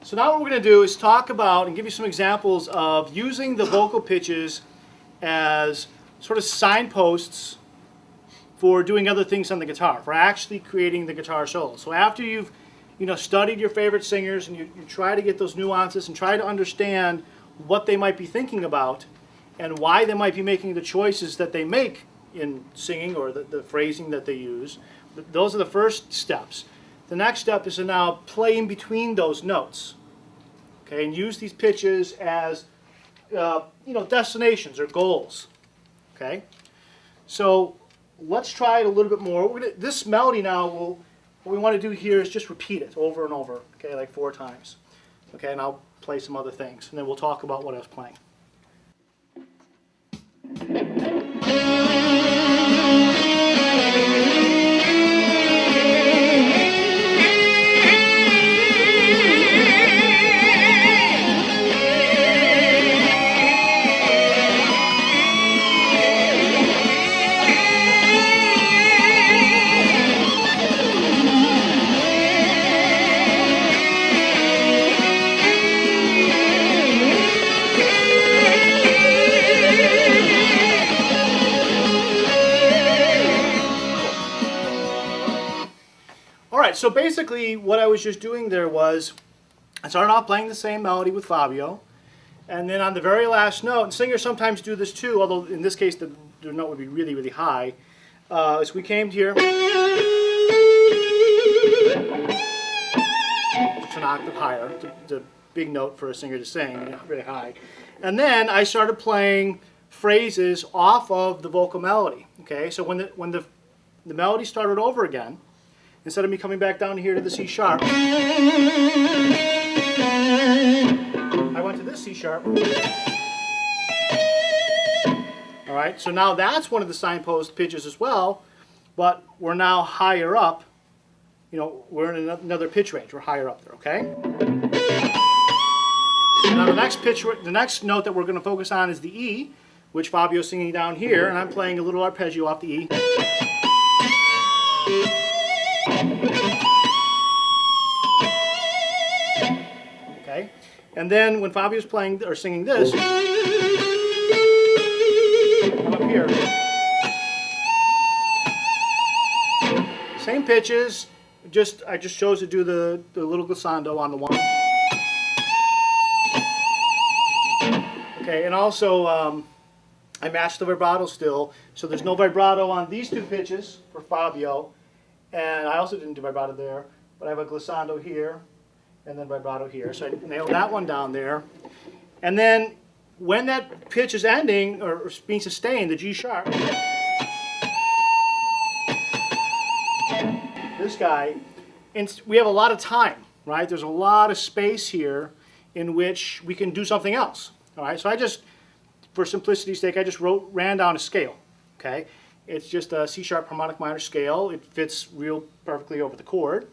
So now what we're going to do is talk about and give you some examples of using the vocal pitches as sort of signposts for doing other things on the guitar, for actually creating the guitar solo. So after you've studied your favorite singers and you try to get those nuances and try to understand what they might be thinking about and why they might be making the choices that they make in singing or the phrasing that they use, those are the first steps. The next step is to now play in between those notes, okay, and use these pitches as destinations or goals, okay. So let's try it a little bit more. This melody now, what we want to do here is just repeat it over and over, okay, like 4 times, okay, and I'll play some other things, and then we'll talk about what I was playing. So basically what I was just doing there was I started off playing the same melody with Fabio, and then on the very last note, and singers sometimes do this too, although in this case the note would be really, really high, as we came here, it's an octave higher, it's a big note for a singer to sing, really high, and then I started playing phrases off of the vocal melody, okay, so when the melody started over again, instead of me coming back down here to the C sharp, I went to this C sharp. All right, so now that's one of the signpost pitches as well, but we're now higher up. We're in another pitch range. We're higher up there, okay? Now the next note that we're going to focus on is the E, which Fabio's singing down here, and I'm playing a little arpeggio off the E. Okay, and then when Fabio's playing or singing this, I'm up here. Same pitches, I just chose to do the little glissando on the one. Okay, and also I matched the vibrato still, so there's no vibrato on these 2 pitches for Fabio. And I also didn't do vibrato there, but I have a glissando here, and then vibrato here. So I nailed that one down there. And then when that pitch is ending, or being sustained, the G sharp, this guy, and we have a lot of time, right? There's a lot of space here in which we can do something else, all right? So I just, for simplicity's sake, I just ran down a scale, okay? It's just a C sharp harmonic minor scale. It fits real perfectly over the chord.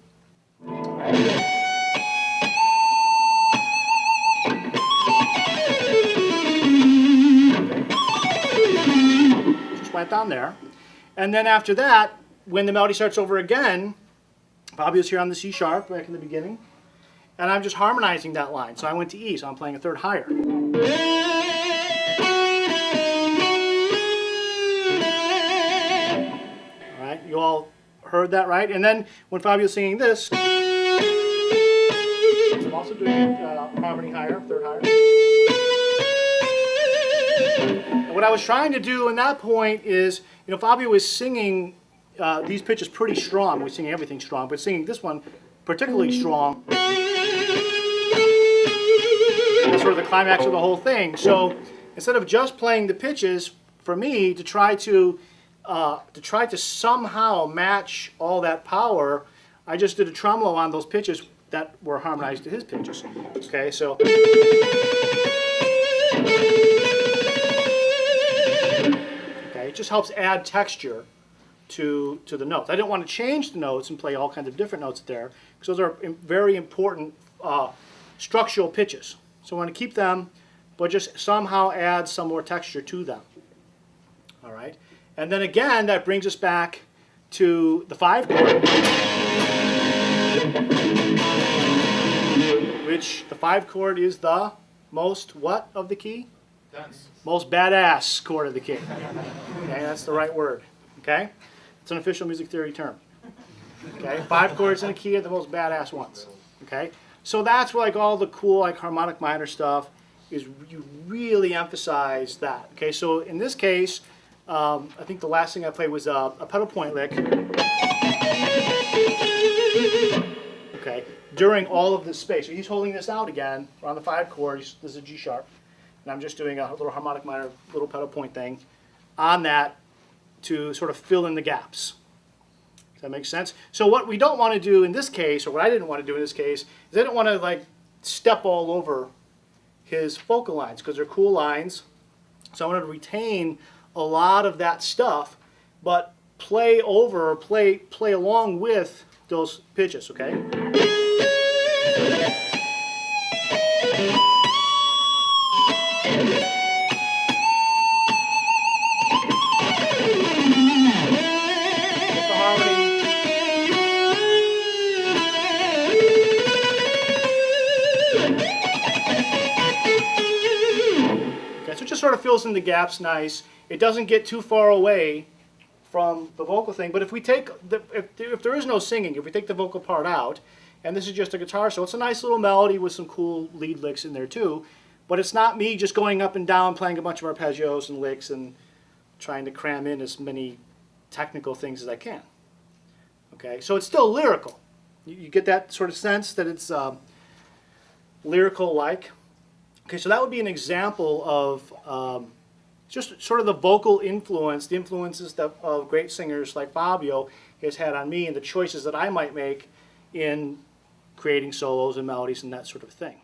Just went down there. And then after that, when the melody starts over again, Fabio's here on the C sharp back in the beginning, and I'm just harmonizing that line. So I went to E, so I'm playing a 3rd higher. You all heard that, right? And then when Fabio's singing this, I'm also doing harmony higher, 3rd higher. And what I was trying to do in that point is, Fabio is singing these pitches pretty strong. We're singing everything strong, but singing this one particularly strong. That's sort of the climax of the whole thing. So instead of just playing the pitches, for me to try to somehow match all that power, I just did a tremolo on those pitches that were harmonized to his pitches. Okay, so it just helps add texture to the notes. I didn't want to change the notes and play all kinds of different notes there, because those are very important structural pitches. So I want to keep them, but just somehow add some more texture to them. All right. And then again, that brings us back to the 5 chord, which the 5 chord is the most what of the key? Dense. Most badass chord of the key. Okay, that's the right word. Okay, it's an official music theory term. Okay, 5 chords in a key are the most badass ones. Okay, so that's where like all the cool like harmonic minor stuff is. You really emphasize that. Okay, so in this case, I think the last thing I played was a pedal point lick. Okay, during all of this space. So he's holding this out again on the 5 chord. This is a G sharp, and I'm just doing a little harmonic minor, little pedal point thing on that to sort of fill in the gaps. Does that make sense? So what we don't want to do in this case, or what I didn't want to do in this case, is I didn't want to like step all over his vocal lines because they're cool lines. So I wanted to retain a lot of that stuff, but play over, play along with those pitches. Okay. So it just sort of fills in the gaps nice. It doesn't get too far away from the vocal thing. But if we take if there is no singing, if we take the vocal part out, and this is just a guitar, so it's a nice little melody with some cool lead licks in there too. But it's not me just going up and down playing a bunch of arpeggios and licks and trying to cram in as many technical things as I can. Okay, so it's still lyrical. You get that sort of sense that it's lyrical-like. Okay, so that would be an example of just sort of the vocal influence, the influences that of great singers like Fabio has had on me and the choices that I might make in creating solos and melodies and that sort of thing.